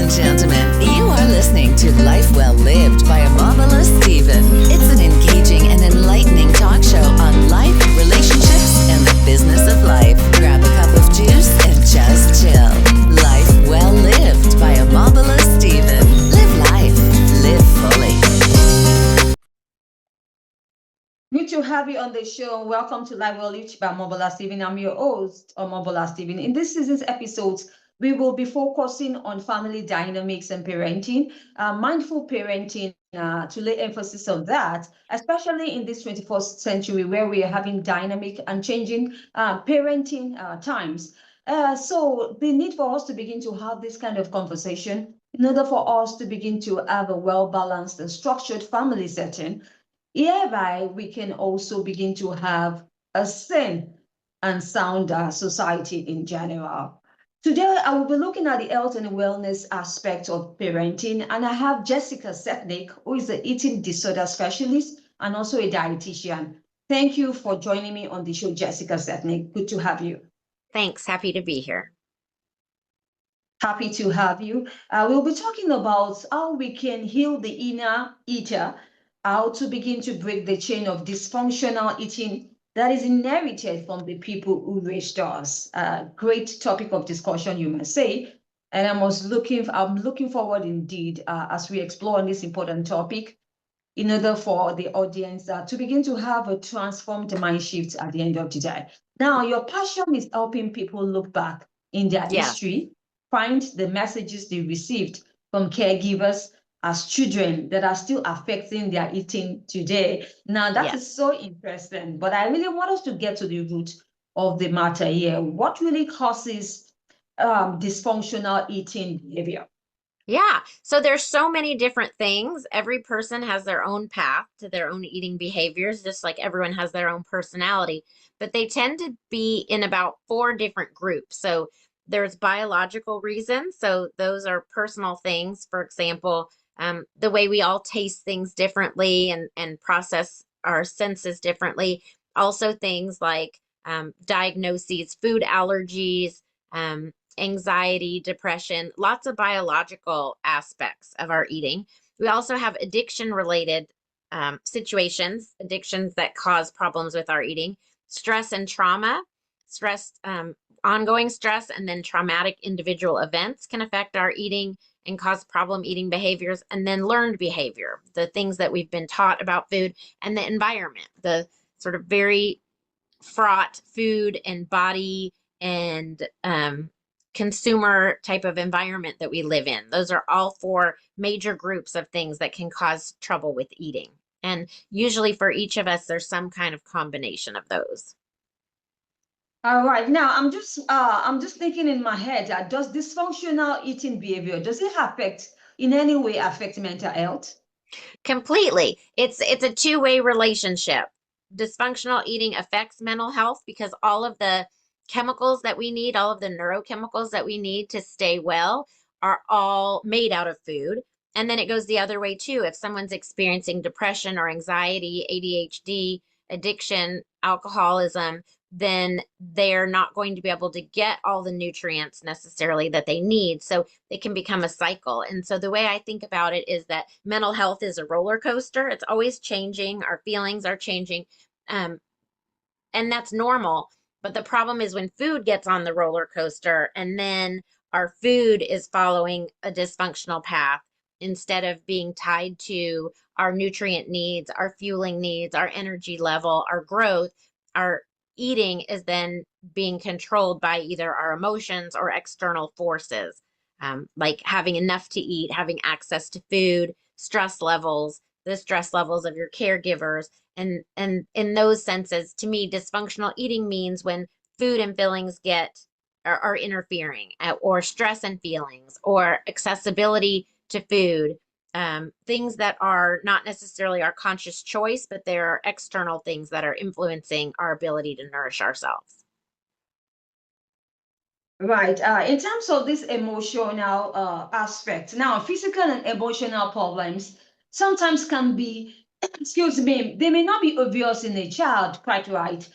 and gentlemen, you are listening to Life Well Lived by Omobola Stephen. It's an engaging and enlightening talk show on life, relationships, and the business of life. Grab a cup of juice and just chill. Life Well Lived by Omobola Stephen. Live life. Live fully. Good to have you on the show. Welcome to Live Well Lived by Omobola Stephen. I'm your host, Omobola Stephen. In this season's episodes, we will be focusing on family dynamics and parenting, mindful parenting, to lay emphasis on that, especially in this 21st century where we are having dynamic and changing parenting times. So the need for us to begin to have this kind of conversation in order for us to begin to have a well-balanced and structured family setting. Hereby, we can also begin to have a sane and sound society in general. Today, I will be looking at the health and wellness aspect of parenting, and I have Jessica Setnick, who is an eating disorder specialist and also a dietitian. Thank you for joining me on the show, Jessica Setnick. Good to have you. Thanks. Happy to be here. Happy to have you. We'll be talking about how we can heal the inner eater, how to begin to break the chain of dysfunctional eating that is inherited from the people who raised us. Great topic of discussion, you must say. And I'm looking forward indeed as we explore on this important topic in order for the audience to begin to have a transformed mind shift at the end of the day. Now, your passion is helping people look back in their history, find the messages they received from caregivers as children that are still affecting their eating today. Now, that is so interesting, but I really want us to get to the root of the matter here. What really causes dysfunctional eating behavior? Yeah. So there's so many different things. Every person has their own path to their own eating behaviors, just like everyone has their own personality, but they tend to be in about 4 different groups. So there's biological reasons. So those are personal things. For example, the way we all taste things differently and process our senses differently. Also things like diagnoses, food allergies, anxiety, depression, lots of biological aspects of our eating. We also have addiction related situations, addictions that cause problems with our eating, stress and trauma, ongoing stress, and then traumatic individual events can affect our eating and cause problem eating behaviors, and then learned behavior, the things that we've been taught about food, and the environment, the sort of very fraught food and body and consumer type of environment that we live in. Those are all 4 major groups of things that can cause trouble with eating. And usually for each of us, there's some kind of combination of those. All right. Now I'm just thinking in my head, does dysfunctional eating behavior, does it in any way affect mental health? Completely. It's a two-way relationship. Dysfunctional eating affects mental health because all of the chemicals that we need, all of the neurochemicals that we need to stay well are all made out of food. And then it goes the other way too. If someone's experiencing depression or anxiety, ADHD, addiction, alcoholism, then they're not going to be able to get all the nutrients necessarily that they need. So it can become a cycle. And so the way I think about it is that mental health is a roller coaster. It's always changing. Our feelings are changing. And that's normal. But the problem is when food gets on the roller coaster and then our food is following a dysfunctional path instead of being tied to our nutrient needs, our fueling needs, our energy level, our growth, our eating is then being controlled by either our emotions or external forces, like having enough to eat, having access to food, stress levels, the stress levels of your caregivers. And in those senses, to me, dysfunctional eating means when food and feelings are interfering, or stress and feelings, or accessibility to food, things that are not necessarily our conscious choice, but they're external things that are influencing our ability to nourish ourselves. Right. In terms of this emotional aspect, now physical and emotional problems sometimes can be, excuse me, they may not be obvious in a child, quite right,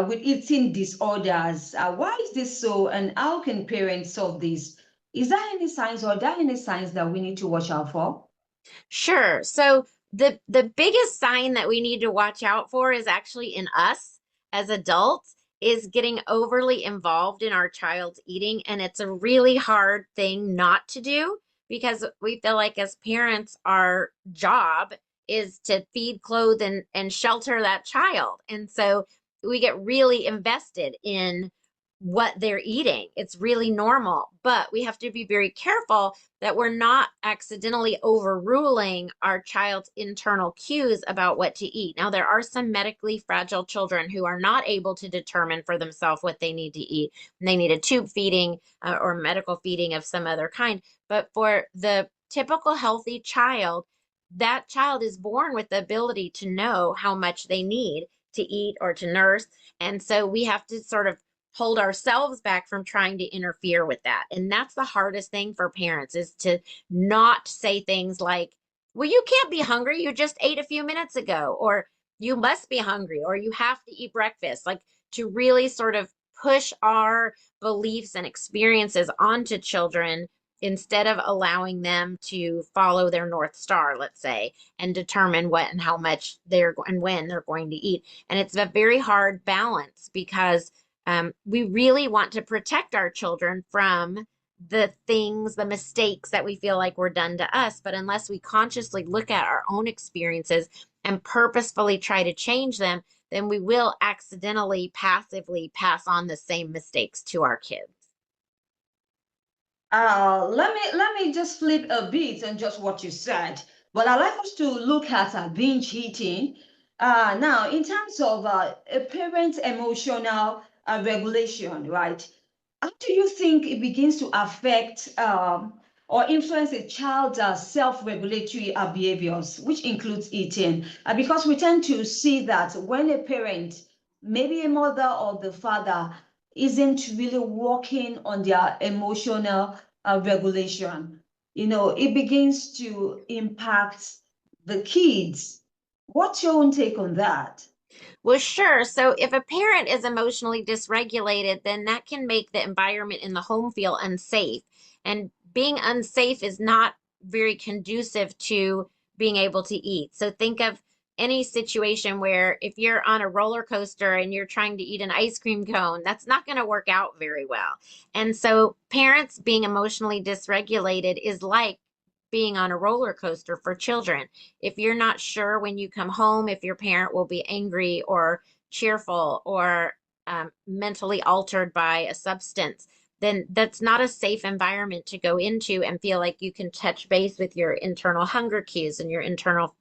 with eating disorders. Why is this so, and how can parents solve this? Is there any signs or are there any signs that we need to watch out for? Sure. So the biggest sign that we need to watch out for is actually in us as adults is getting overly involved in our child's eating. And it's a really hard thing not to do because we feel like as parents, our job is to feed, clothe, and shelter that child. And so we get really invested in what they're eating. It's really normal, but we have to be very careful that we're not accidentally overruling our child's internal cues about what to eat. Now, there are some medically fragile children who are not able to determine for themselves what they need to eat. And they need a tube feeding or medical feeding of some other kind. But for the typical healthy child, that child is born with the ability to know how much they need to eat or to nurse. And so we have to sort of hold ourselves back from trying to interfere with that. And that's the hardest thing for parents is to not say things like, well, you can't be hungry. You just ate a few minutes ago, or you must be hungry, or you have to eat breakfast. Like to really sort of push our beliefs and experiences onto children instead of allowing them to follow their North Star, let's say, and determine what and how much they're and when they're going to eat. And it's a very hard balance because we really want to protect our children from the things, the mistakes that we feel like were done to us. But unless we consciously look at our own experiences and purposefully try to change them, then we will accidentally, passively pass on the same mistakes to our kids. Let me just flip a bit on just what you said. But I'd like us to look at binge eating. Now, in terms of a parent's emotional regulation, right? How do you think it begins to affect or influence a child's self-regulatory behaviors, which includes eating? Because we tend to see that when a parent, maybe a mother or the father, isn't really working on their emotional regulation, it begins to impact the kids. What's your own take on that? Well, sure. So if a parent is emotionally dysregulated, then that can make the environment in the home feel unsafe. And being unsafe is not very conducive to being able to eat. So think of any situation where if you're on a roller coaster and you're trying to eat an ice cream cone, that's not going to work out very well. And so parents being emotionally dysregulated is like being on a roller coaster for children. If you're not sure when you come home if your parent will be angry or cheerful or mentally altered by a substance, then that's not a safe environment to go into and feel like you can touch base with your internal hunger cues and your internal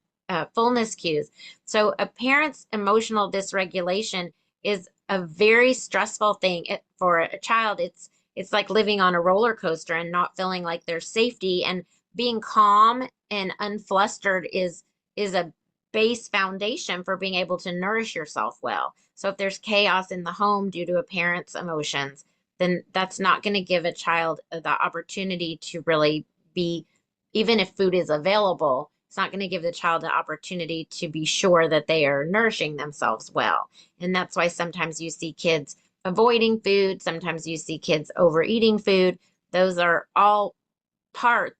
fullness cues. So a parent's emotional dysregulation is a very stressful thing for a child. It's like living on a roller coaster and not feeling like there's safety, and being calm and unflustered is a base foundation for being able to nourish yourself well. So if there's chaos in the home due to a parent's emotions, then that's not going to give a child the opportunity to really be, even if food is available, it's not going to give the child the opportunity to be sure that they are nourishing themselves well. And that's why sometimes you see kids avoiding food, sometimes you see kids overeating food. Those are all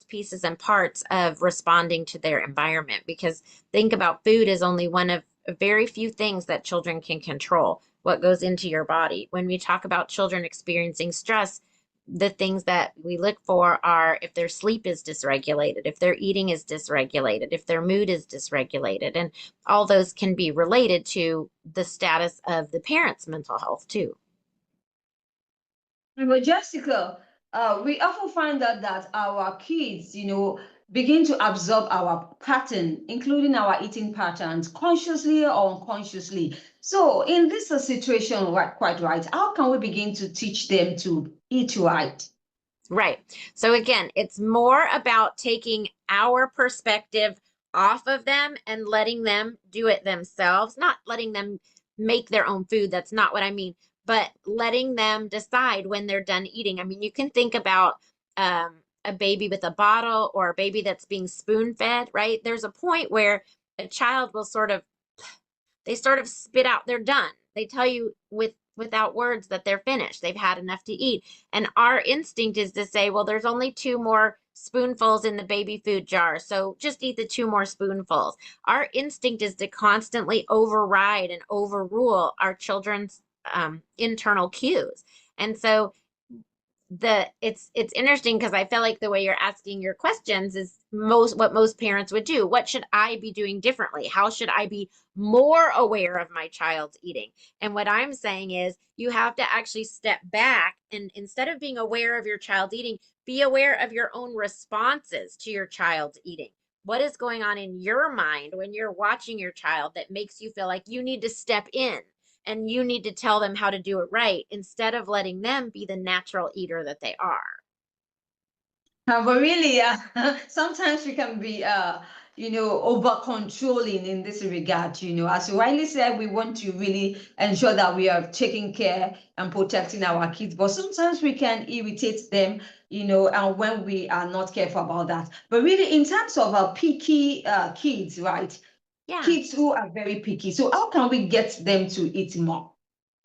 pieces and parts of responding to their environment. Because think about food is only one of very few things that children can control, what goes into your body. When we talk about children experiencing stress, the things that we look for are if their sleep is dysregulated, if their eating is dysregulated, if their mood is dysregulated. And all those can be related to the status of the parent's mental health too. Well, Jessica, we often find out that our kids, begin to absorb our pattern, including our eating patterns, consciously or unconsciously. So, in this situation, quite right, how can we begin to teach them to eat right? Right. So again, it's more about taking our perspective off of them and letting them do it themselves, not letting them make their own food. That's not what I mean, but letting them decide when they're done eating. I mean, you can think about a baby with a bottle or a baby that's being spoon fed, right? There's a point where a child will they sort of spit out, they're done. They tell you with without words that they're finished. They've had enough to eat. And our instinct is to say, well, there's only 2 more spoonfuls in the baby food jar, so just eat the 2 more spoonfuls. Our instinct is to constantly override and overrule our children's internal cues. And so it's interesting because I feel like the way you're asking your questions is what most parents would do. What should I be doing differently? How should I be more aware of my child's eating? And what I'm saying is you have to actually step back and instead of being aware of your child's eating, be aware of your own responses to your child's eating. What is going on in your mind when you're watching your child that makes you feel like you need to step in and you need to tell them how to do it right instead of letting them be the natural eater that they are? But really, sometimes we can be, over controlling in this regard. As you rightly said, we want to really ensure that we are taking care and protecting our kids. But sometimes we can irritate them, and when we are not careful about that. But really, in terms of picky kids, right? Yeah. Kids who are very picky. So how can we get them to eat more?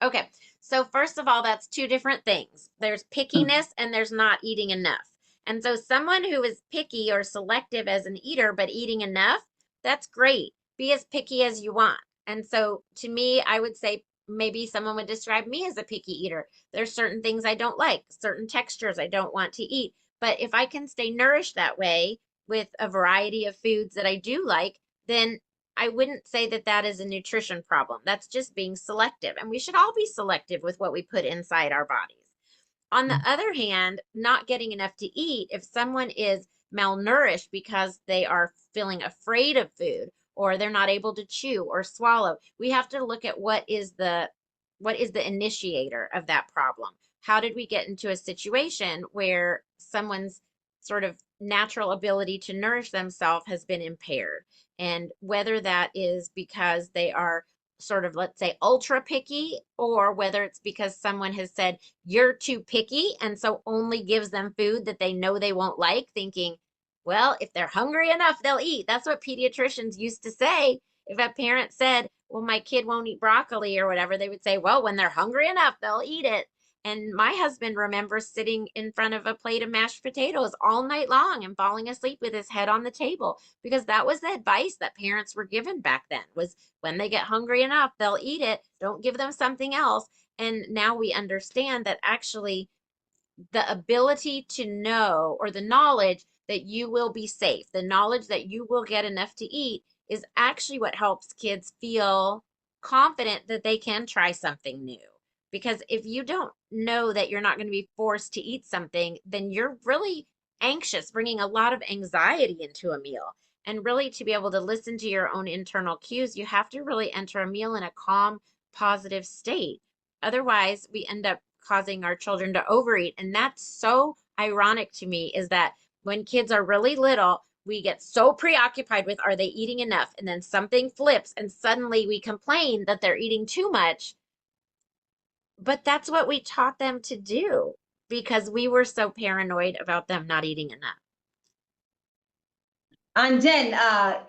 Okay. So first of all, that's 2 different things. There's pickiness and there's not eating enough. And so someone who is picky or selective as an eater but eating enough, that's great. Be as picky as you want. And so to me, I would say maybe someone would describe me as a picky eater. There's certain things I don't like, certain textures I don't want to eat. But if I can stay nourished that way with a variety of foods that I do like, then I wouldn't say that that is a nutrition problem. That's just being selective. And we should all be selective with what we put inside our bodies. On the other hand, not getting enough to eat, if someone is malnourished because they are feeling afraid of food or they're not able to chew or swallow, we have to look at what is the initiator of that problem. How did we get into a situation where someone's sort of natural ability to nourish themselves has been impaired? And whether that is because they are sort of, let's say, ultra picky, or whether it's because someone has said, you're too picky, and so only gives them food that they know they won't like, thinking, well, if they're hungry enough, they'll eat. That's what pediatricians used to say. If a parent said, well, my kid won't eat broccoli or whatever, they would say, well, when they're hungry enough, they'll eat it. And my husband remembers sitting in front of a plate of mashed potatoes all night long and falling asleep with his head on the table, because that was the advice that parents were given back then, was when they get hungry enough, they'll eat it. Don't give them something else. And now we understand that actually the ability to know, or the knowledge that you will be safe, the knowledge that you will get enough to eat, is actually what helps kids feel confident that they can try something new. Because if you don't know that you're not going to be forced to eat something, then you're really anxious, bringing a lot of anxiety into a meal. And really, to be able to listen to your own internal cues, you have to really enter a meal in a calm, positive state. Otherwise, we end up causing our children to overeat. And that's so ironic to me, is that when kids are really little, we get so preoccupied with, are they eating enough? And then something flips and suddenly we complain that they're eating too much. But that's what we taught them to do because we were so paranoid about them not eating enough. And then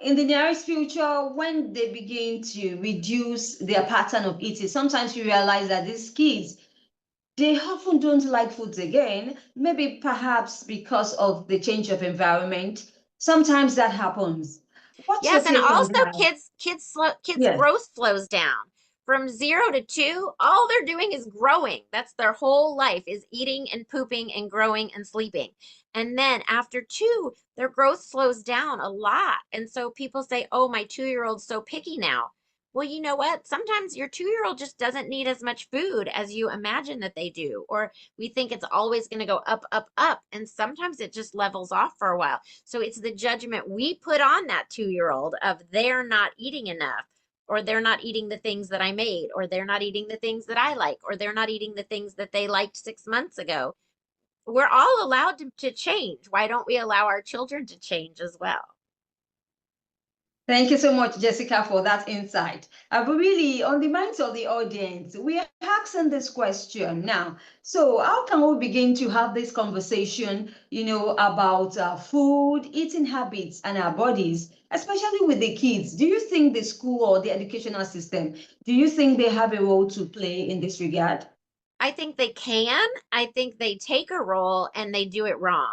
in the nearest future, when they begin to reduce their pattern of eating, sometimes you realize that these kids, they often don't like foods again, maybe perhaps because of the change of environment. Sometimes that happens. What's your Yes, and take on also that? kids Yes. growth slows down. From 0 to 2, all they're doing is growing. That's their whole life, is eating and pooping and growing and sleeping. And then after 2, their growth slows down a lot. And so people say, "Oh, my 2-year-old's so picky now." Well, you know what? Sometimes your 2-year-old just doesn't need as much food as you imagine that they do. Or we think it's always going to go up, up, up. And sometimes it just levels off for a while. So it's the judgment we put on that 2-year-old of they're not eating enough, or they're not eating the things that I made, or they're not eating the things that I like, or they're not eating the things that they liked 6 months ago. We're all allowed to change. Why don't we allow our children to change as well? Thank you so much, Jessica, for that insight. But really, on the minds of the audience, we are asking this question now. So, how can we begin to have this conversation, about food, eating habits, and our bodies, especially with the kids? Do you think the school or the educational system, do you think they have a role to play in this regard? I think they can. I think they take a role and they do it wrong.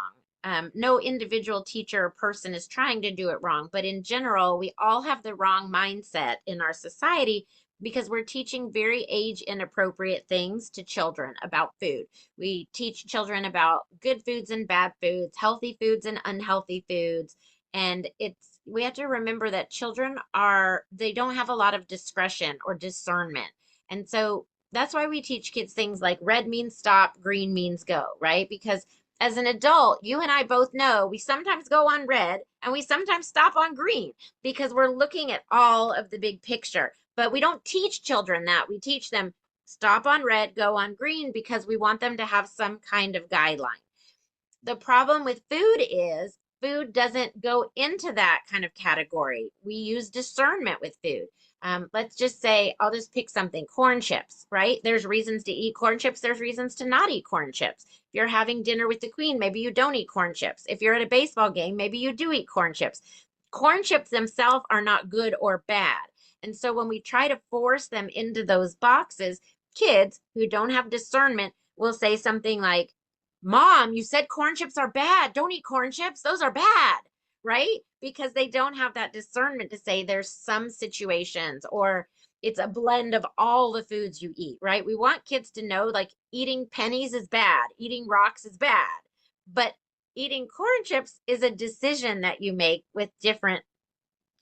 No individual teacher or person is trying to do it wrong, but in general, we all have the wrong mindset in our society because we're teaching very age inappropriate things to children about food. We teach children about good foods and bad foods, healthy foods and unhealthy foods. And we have to remember that they don't have a lot of discretion or discernment. And so that's why we teach kids things like red means stop, green means go, right? Because as an adult, you and I both know we sometimes go on red and we sometimes stop on green because we're looking at all of the big picture. But we don't teach children that. We teach them stop on red, go on green because we want them to have some kind of guideline. The problem with food is food doesn't go into that kind of category. We use discernment with food. Let's just say, I'll just pick something, corn chips, right? There's reasons to eat corn chips. There's reasons to not eat corn chips. If you're having dinner with the queen, maybe you don't eat corn chips. If you're at a baseball game, maybe you do eat corn chips. Corn chips themselves are not good or bad. And so when we try to force them into those boxes, kids who don't have discernment will say something like, Mom, you said corn chips are bad. Don't eat corn chips. Those are bad, right? Because they don't have that discernment to say there's some situations or it's a blend of all the foods you eat, right? We want kids to know like eating pennies is bad, eating rocks is bad, but eating corn chips is a decision that you make with different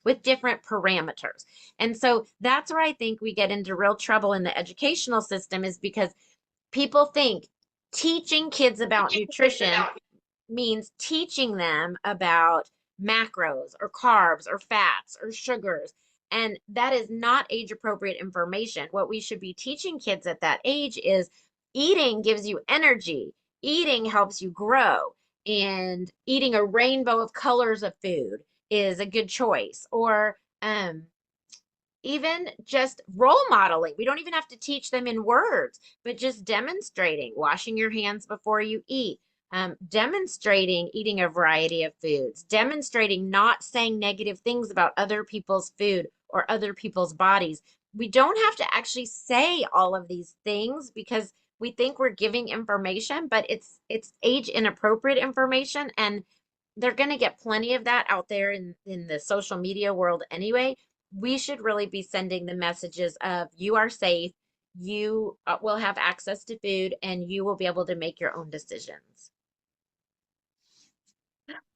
parameters. And so that's where I think we get into real trouble in the educational system is because people think teaching kids about nutrition means teaching them about macros or carbs or fats or sugars. And that is not age appropriate information. What we should be teaching kids at that age is eating gives you energy, eating helps you grow, and eating a rainbow of colors of food is a good choice. Or even just role modeling. We don't even have to teach them in words, but just demonstrating, washing your hands before you eat, demonstrating eating a variety of foods, demonstrating not saying negative things about other people's food or other people's bodies. We don't have to actually say all of these things because we think we're giving information, but it's age inappropriate information, and they're going to get plenty of that out there in the social media world anyway. We should really be sending the messages of you are safe, you will have access to food, and you will be able to make your own decisions.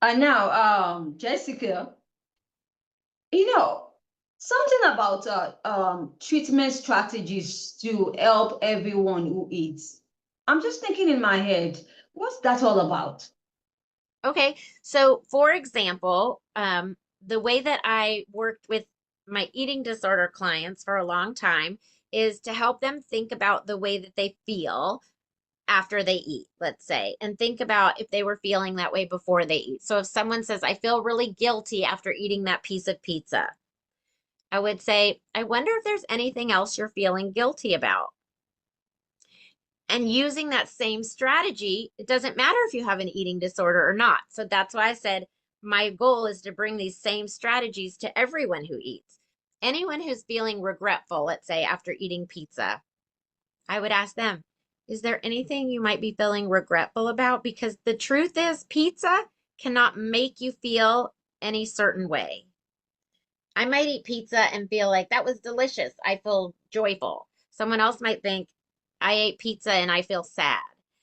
And now, Jessica, something about treatment strategies to help everyone who eats. I'm just thinking in my head, what's that all about? Okay, so for example, the way that I worked with my eating disorder clients for a long time is to help them think about the way that they feel after they eat, let's say, and think about if they were feeling that way before they eat. So if someone says, I feel really guilty after eating that piece of pizza, I would say, I wonder if there's anything else you're feeling guilty about. And using that same strategy, it doesn't matter if you have an eating disorder or not. So that's why I said my goal is to bring these same strategies to everyone who eats. Anyone who's feeling regretful, let's say after eating pizza, I would ask them, is there anything you might be feeling regretful about? Because the truth is, pizza cannot make you feel any certain way. I might eat pizza and feel like that was delicious. I feel joyful. Someone else might think I ate pizza and I feel sad.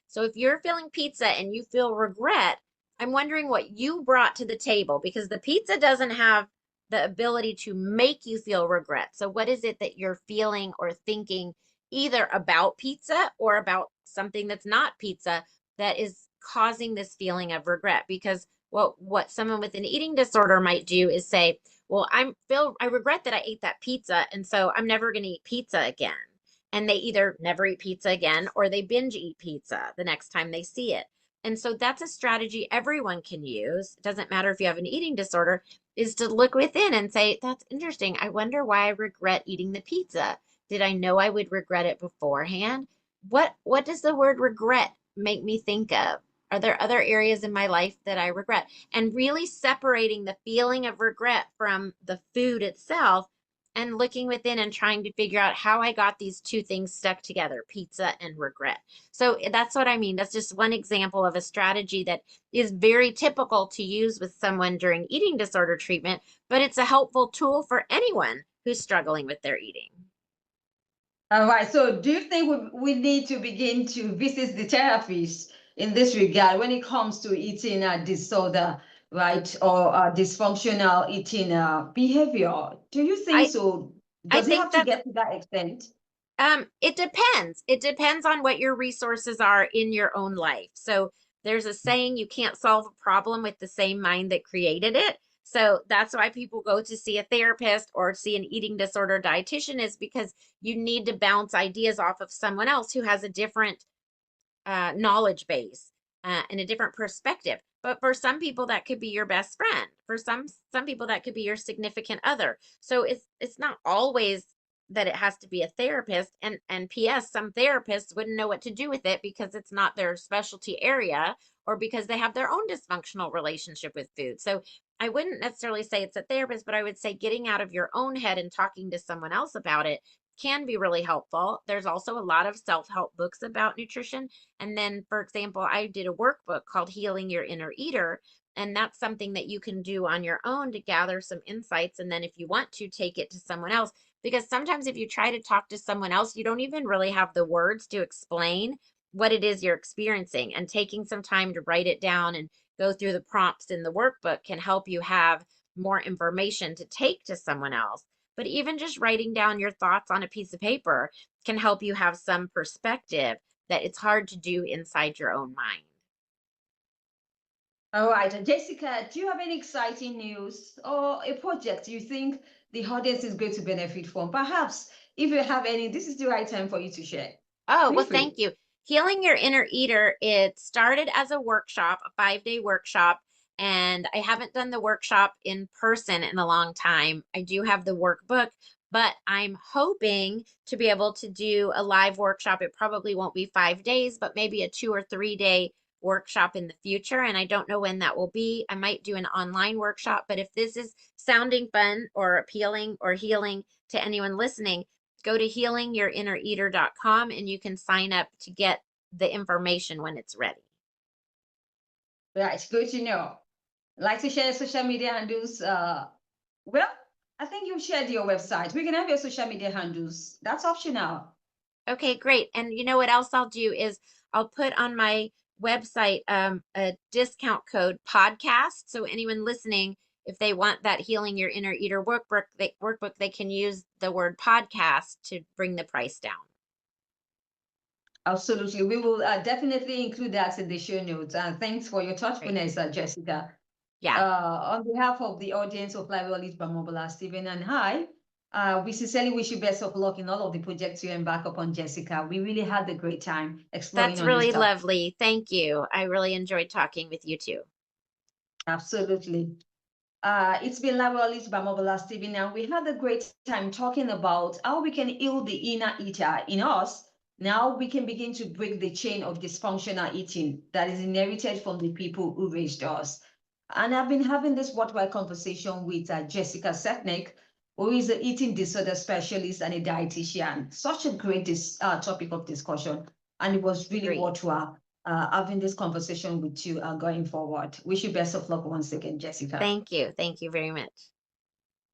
So if you're feeling pizza and you feel regret, I'm wondering what you brought to the table because the pizza doesn't have the ability to make you feel regret. So what is it that you're feeling or thinking either about pizza or about something that's not pizza that is causing this feeling of regret? Because what someone with an eating disorder might do is say, well, I regret that I ate that pizza, and so I'm never going to eat pizza again. And they either never eat pizza again or they binge eat pizza the next time they see it. And so that's a strategy everyone can use. It doesn't matter if you have an eating disorder. is to look within and say, that's interesting. I wonder why I regret eating the pizza. Did I know I would regret it beforehand? What does the word regret make me think of? Are there other areas in my life that I regret? And really separating the feeling of regret from the food itself and looking within and trying to figure out how I got these two things stuck together, pizza and regret. So that's what I mean. That's just one example of a strategy that is very typical to use with someone during eating disorder treatment, but it's a helpful tool for anyone who's struggling with their eating. All right. So do you think we need to begin to visit the therapist in this regard when it comes to eating disorder, right? Or dysfunctional eating behavior? Do you think I so? I Does it think have to that's get to that extent? it depends. It depends on what your resources are in your own life. So there's a saying, you can't solve a problem with the same mind that created it. So that's why people go to see a therapist or see an eating disorder dietitian, is because you need to bounce ideas off of someone else who has a different knowledge base and a different perspective. But for some people, that could be your best friend. For some people, that could be your significant other. So it's not always that it has to be a therapist. And P.S. Some therapists wouldn't know what to do with it because it's not their specialty area, or because they have their own dysfunctional relationship with food. So I wouldn't necessarily say it's a therapist, but I would say getting out of your own head and talking to someone else about it can be really helpful. There's also a lot of self-help books about nutrition. And then, for example, I did a workbook called Healing Your Inner Eater. And that's something that you can do on your own to gather some insights. And then, if you want to, take it to someone else. Because sometimes, if you try to talk to someone else, you don't even really have the words to explain what it is you're experiencing. And taking some time to write it down and go through the prompts in the workbook can help you have more information to take to someone else. But even just writing down your thoughts on a piece of paper can help you have some perspective that it's hard to do inside your own mind. All right. And Jessica, do you have any exciting news or a project you think the audience is going to benefit from? Perhaps if you have any, this is the right time for you to share. Oh, Feel well, thank free. you. Healing Your Inner Eater, it started as a workshop, a 5-day workshop, and I haven't done the workshop in person in a long time. I do have the workbook, but I'm hoping to be able to do a live workshop. It probably won't be 5 days, but maybe a 2 or 3 day workshop in the future. And I don't know when that will be. I might do an online workshop, but if this is sounding fun or appealing or healing to anyone listening, go to healingyourinnereater.com and you can sign up to get the information when it's ready. Right. Good to know. Like to share social media handles? Well, I think you shared your website. We can have your social media handles. That's optional. Okay, great. And you know what else I'll do is I'll put on my website a discount code podcast. So anyone listening, if they want that Healing Your Inner Eater workbook, they can use the word podcast to bring the price down. Absolutely. We will definitely include that in the show notes. And thanks for your Great. thoughtfulness, Jessica. Yeah. On behalf of the audience of Live Well by Omobola Stephen and I, we sincerely wish you best of luck in all of the projects you embark upon, Jessica. We really had a great time exploring That's on this really topic. lovely. Thank you. I really enjoyed talking with you too. Absolutely. It's been Live Well by Omobola Stephen, and we had a great time talking about how we can heal the inner eater in us. Now we can begin to break the chain of dysfunctional eating that is inherited from the people who raised us. And I've been having this worthwhile conversation with Jessica Setnick, who is an eating disorder specialist and a dietitian. Such a great topic of discussion, and it was really Agreed. worthwhile having this conversation with you going forward. Wish you best of luck once again, Jessica. Thank you. Thank you very much.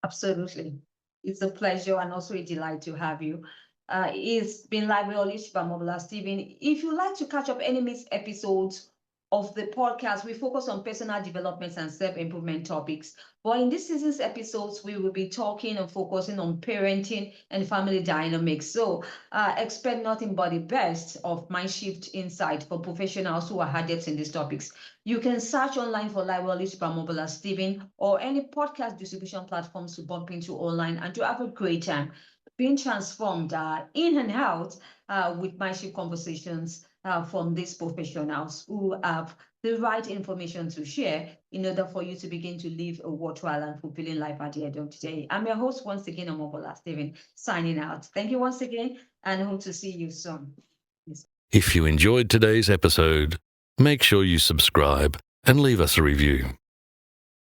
Absolutely. It's a pleasure and also a delight to have you. It's been Live with Olive by Omobola Stephen. If you'd like to catch up any missed episodes of the podcast, we focus on personal development and self-improvement topics. But in this season's episodes, we will be talking and focusing on parenting and family dynamics. So expect nothing but the best of Mindshift insight for professionals who are adepts in these topics. You can search online for Live Well by Omobola Stephen or any podcast distribution platforms to bump into online and to have a great time being transformed in and out with Mindshift conversations from these professionals who have the right information to share in order for you to begin to live a worthwhile and fulfilling life at the end of the day. I'm your host once again, Omobola Stephen, signing out. Thank you once again, and hope to see you soon. Yes. If you enjoyed today's episode, make sure you subscribe and leave us a review.